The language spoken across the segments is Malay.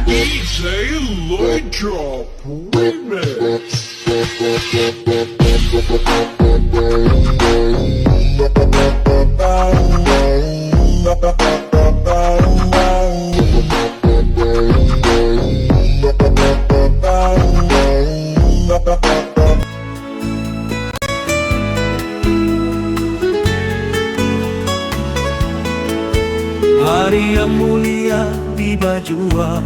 DJ Lloyd Drop Remix. Hari yang mulia tiba jua,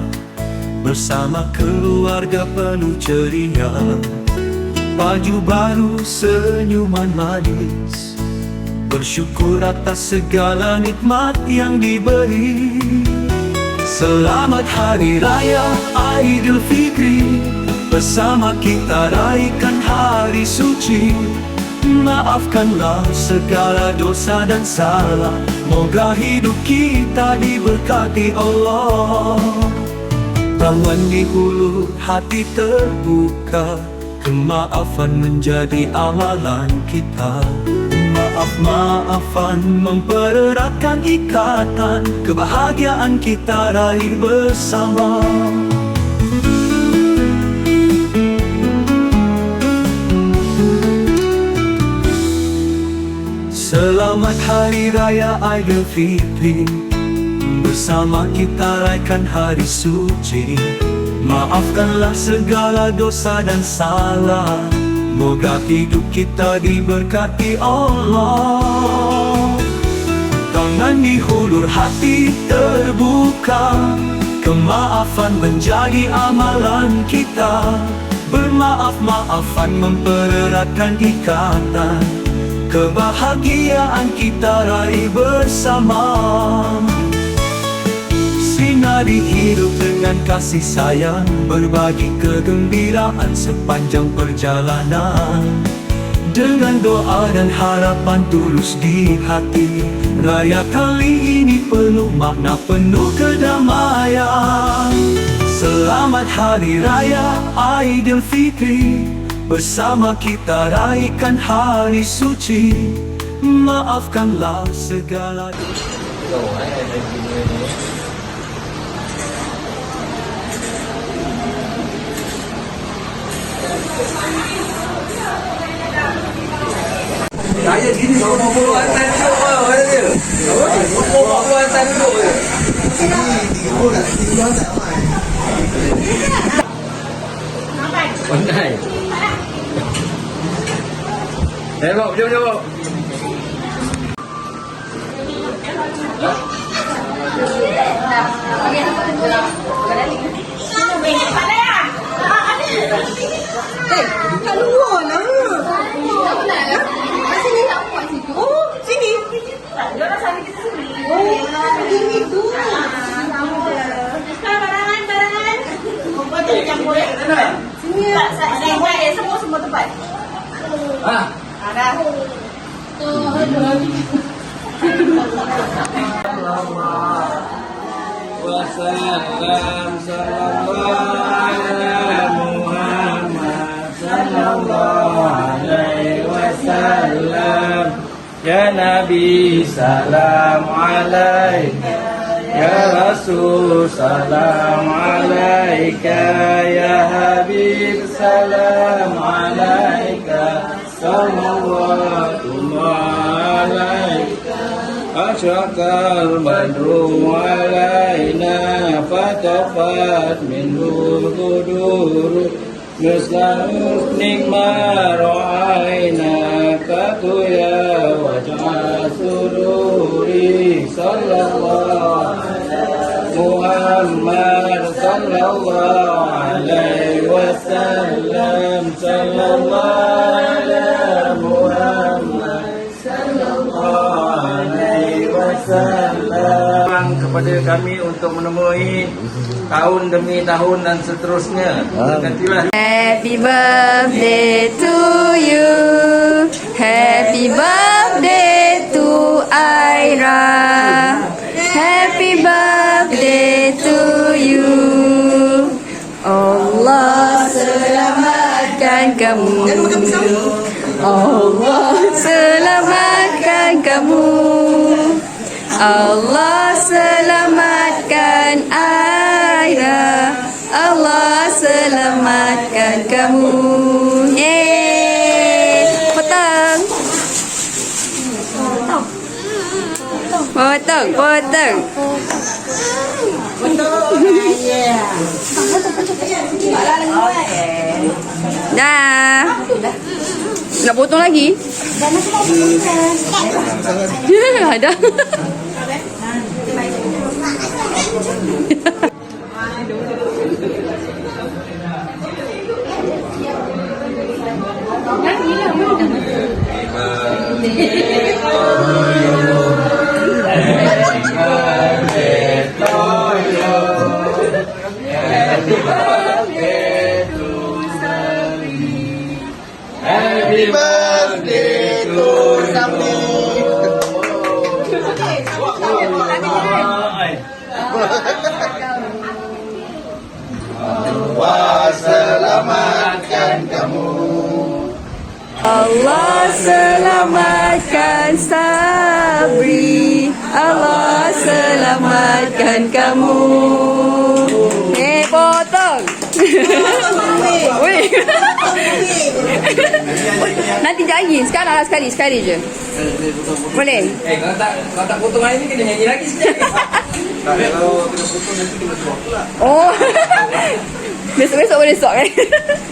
bersama keluarga penuh ceria. Baju baru, senyuman manis, bersyukur atas segala nikmat yang diberi. Selamat Hari Raya Aidilfitri, bersama kita raikan hari suci. Maafkanlah segala dosa dan salah, moga hidup kita diberkati Allah. Bangun di hulu hati terbuka, kemaafan menjadi amalan kita. Maaf-maafan mempereratkan ikatan, kebahagiaan kita raih bersama. Selamat Hari Raya Aidilfitri, bersama kita raikan hari suci. Maafkanlah segala dosa dan salah, moga hidup kita diberkati Allah. Tangan di hulur hati terbuka, kemaafan menjadi amalan kita. Bermaaf-maafan mempereratkan ikatan, kebahagiaan kita raih bersama. Sinari hidup dengan kasih sayang, berbagi kegembiraan sepanjang perjalanan. Dengan doa dan harapan tulus di hati, raya kali ini penuh makna, penuh kedamaian. Selamat Hari Raya Aidilfitri, bersama kita raikan hari suci. Maafkanlah segala Saya gini mau hantar duduk lah ada dia. Mau hantar duduk je. Pandai. Tengok, jom. Kat luar lah. Oh, sini. Diorang sambil kita sini. Oh, ini tu. Barangan. Betul campur ya? Sini. Saya semua tempat. Dah. Wassalam sallallahu ala Muhammad sallallahu alaihi wasallam. Ya Nabi salam alaika, ya Rasul salam alaika, ya Habib salam alaika, sallallahu alaika. Asyakal badru alaina, fatafat minhu huduru, mislahu nikmar aina, katuya wajah sururi. Sallallahu Muhammad sallallahu alaihi wasallam, sallallahu ala Muhammad sallallahu alaihi wasallam. Kepada kami untuk menemui tahun demi tahun dan seterusnya. Bergantilah. Happy birthday to you, happy birthday to Aira, happy birthday to you. Allah selamatkan kamu, Allah selamatkan kamu, Allah selamatkan Aira. selamatkan kamu. Yeay. Potong. Potong, potong. Dah. Nak potong lagi? Ada. Happy birthday to Sabri. Allah selamatkan kamu. Allah selamatkan Sabri. Allah selamatkan kamu. Potong. Weh. Nanti lagi. Sekarang lah sekali je. Boleh? Kalau tak potong hari ni kena nyanyi lagi sikit. Kalau kena potong nanti kena suap pula. Oh. Besok-besok boleh stop kan?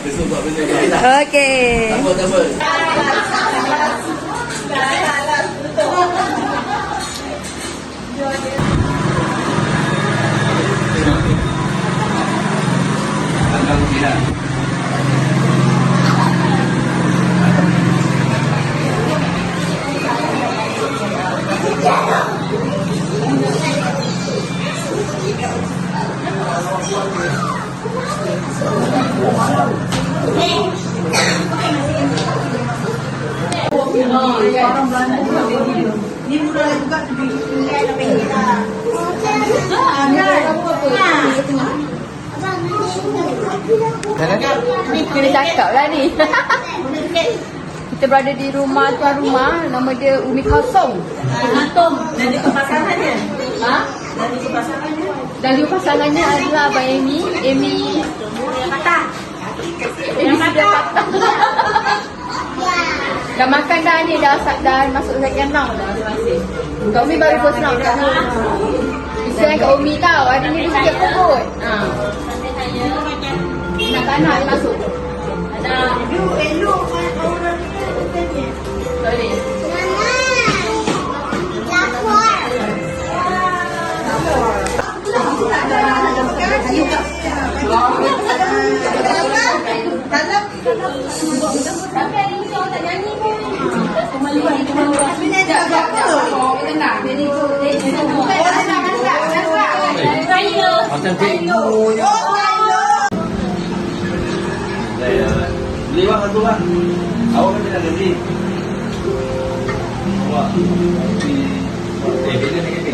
Besok buat benda Okey. tak apa. Ni murah juga tinggal dapat kita. Kena cakap lah ni. Kita berada di rumah tuan rumah. Nama dia Umi Kosong. Antum dan itu pasangannya. Ha? Dan itu pasangannya. Dan juga pasangannya adalah Abang Amy. Amy Kata. Amy sudah kata. Dah makan dah ni. Dah masuk second round dah masing-masing. Kak Umi baru first round kat Kesian Kak Umi tau. Hari ni dia sikit perut. Nak-nak dia masuk. Elok orang ni. Sorry. Macam cikgu. Beli bang satu bang. Awak kan tidak beli. Wah. Bila ni ni?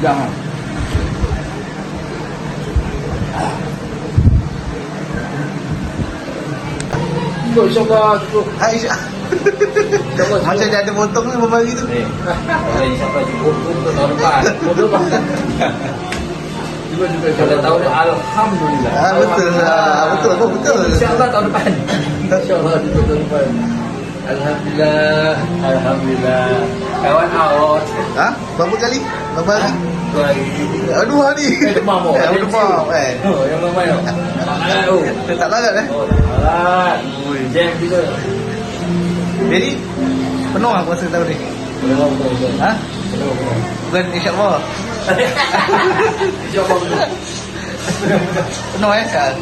Jangan. Cukup insyaAllah cukup. Aisyah. Macam dia ada potong ni beberapa hari tu. InsyaAllah cukup untuk tahun depan. Juga kalau tahun ni Alhamdulillah. Betul lah. Betul. InsyaAllah tahun depan. InsyaAllah cukup tahun depan. Alhamdulillah. Kawan awak. Ha? Berapa kali? Berapa hari? 2 hari. Aduh hari. Demam awak. Demam kan. Oh, yang ramai awak. Tak larat Oh, tak larat. Jam kita. Jadi penuh lah puasa tahun ni. Betul. Ha? Bukan insyaAllah. InsyaAllah betul. Penuh Kak?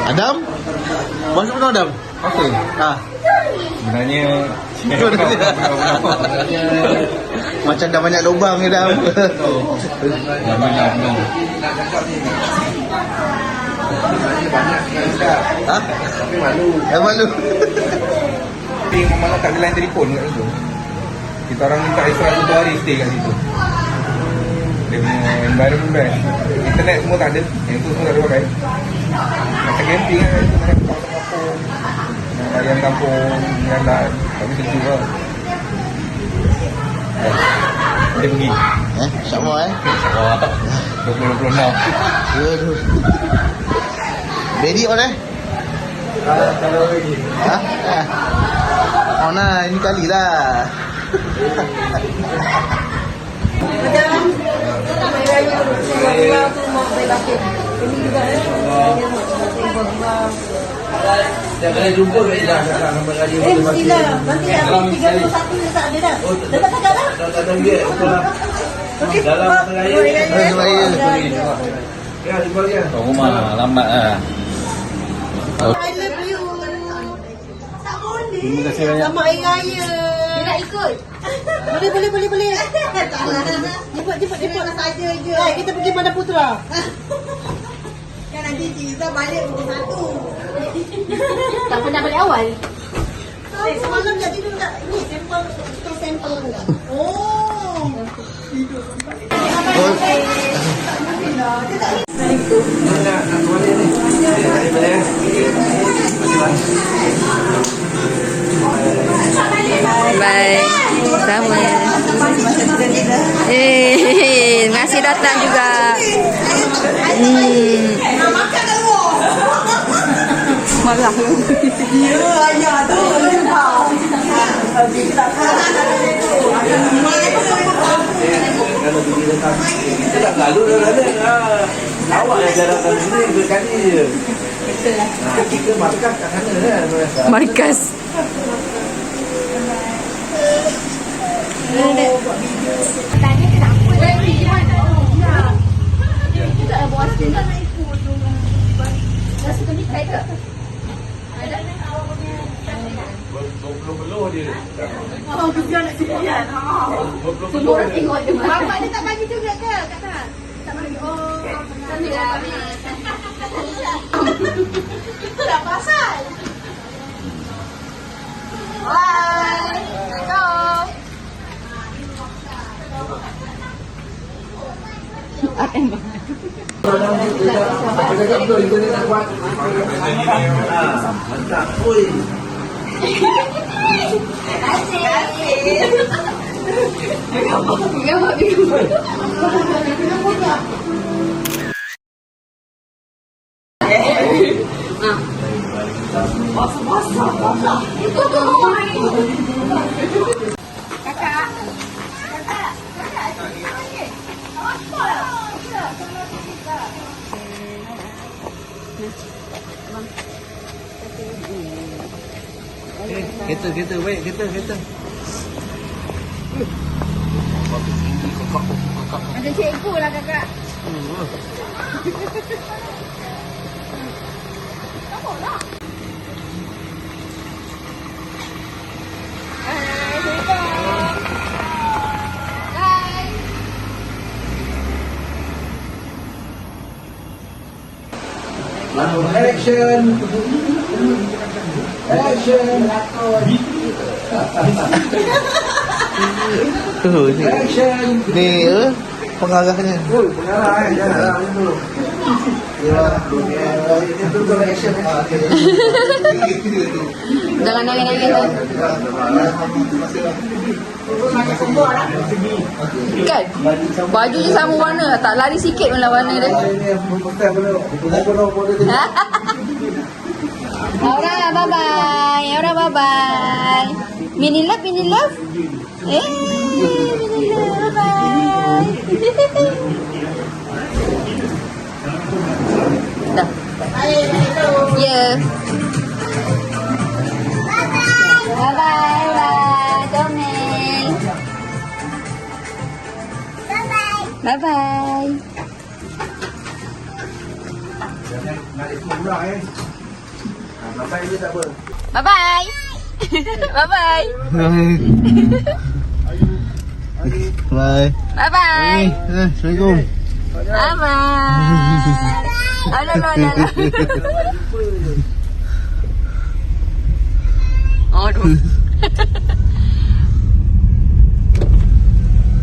Adam? Puasa penuh Adam? Okey. Sebenarnya Macam dah banyak lubang ni Adam. Ha? Dah malu. Tapi malam tak ada line telefon kat situ. Kita orang minta extra 1 hari stay kat situ. Dia punya environment best. Internet semua tak ada. Yang tu semua tak ada pakai. Macam camping kan. Itu macam kampung-kampung. Layan kampung. Jalan. Tapi sejuk lah. Dia pergi. InsyaAllah InsyaAllah. 2026. Aduh. Ready on Kalau lagi. On lah, ini kali lah. Dah kena jumpa kat Ida sekarang sampai kali Mestilah. Nanti yang 31 dia tak ada dah. Dah tak ada dah. dah tak tahu dia. Dalam raya. Ya, jumpa dia. Kau rumah lambat lah. I love you. Tak boleh. Terima kasih banyak. Selamat Hari Raya. Dia nak ikut. Boleh. Jemput saja je. Kita pergi Bandar Putra. Kan nanti Ciza balik pukul 1. Tak pernah balik awal. Semalam dah tidur tak? Ni sampel enggak? Oh. Bye. Sama. Terima kasih datang juga. Makan kat luar. Marah. Ya, ayah tu. Kita tak lalu dah ada. Awak yang jalankan sini berkali je. Kita markas kat sana kan. Markas. Tanya kenapa? Pergi mana? Kita tak buat sini. Rasa tu ni try ke? Ada? Beluh dia. Oh, kita nak sekian. Semua orang tengok je. Bapak dia tak bagi juga ke? Kata? Tak bagi. Oh, cantik lah. Itu dah pasal. Bye. Assalamualaikum. Cakap betul, kita ni nak buat. Mantap. Oi. Kereta, baik, kereta. Ada cikgu lah kakak. Action. Action. Ni pengarahnya. Pengarah janganlah macam tu. Itu kalau action. Jangan nangis-nangis. Kan? Baju je sama warna. Tak lari sikit pun lah warna dia. Aura, bye-bye. Aura, bye-bye. Mini love. Mini love, bye. Dah. Ya. Bye-bye. Bye. Domel. Bye-bye. Bye-bye. Bye-bye. Bye. Bye-bye. Assalamualaikum. Bye-bye. Alah. Aduh.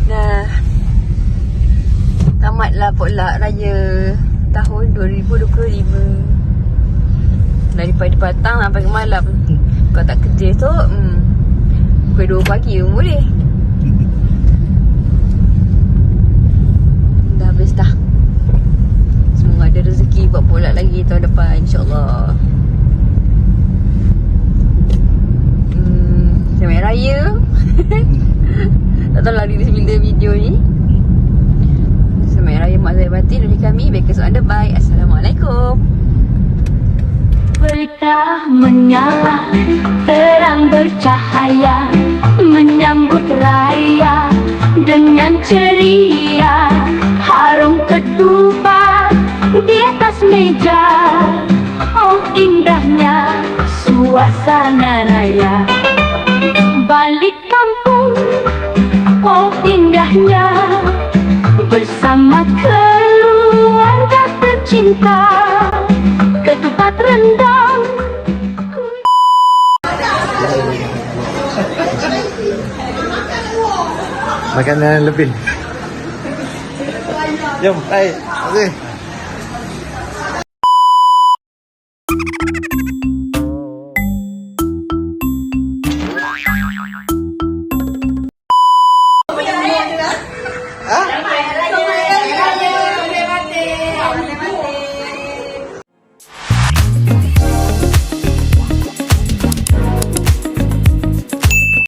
Dah. Selamatlah pula raya tahun 2025. Daripada petang sampai ke malam. Kau tak kerja tu, pukul 2 pagi pun boleh. Dah habis dah. Semoga ada rezeki buat pula lagi tahun depan, insyaAllah. Selamat Raya. Tak tahu lari bila video ni. Selamat Raya mak zahir batin dari kami. Baik kesukaan terbaik. Assalamualaikum. Berkah menyala, terang bercahaya, menyambut raya dengan ceria. Harum ketupat di atas meja, oh indahnya suasana raya. Balik kampung, oh indahnya, bersama keluarga tercinta. Ketupat rendang, Makanan lebih. Jom, hai. Okey.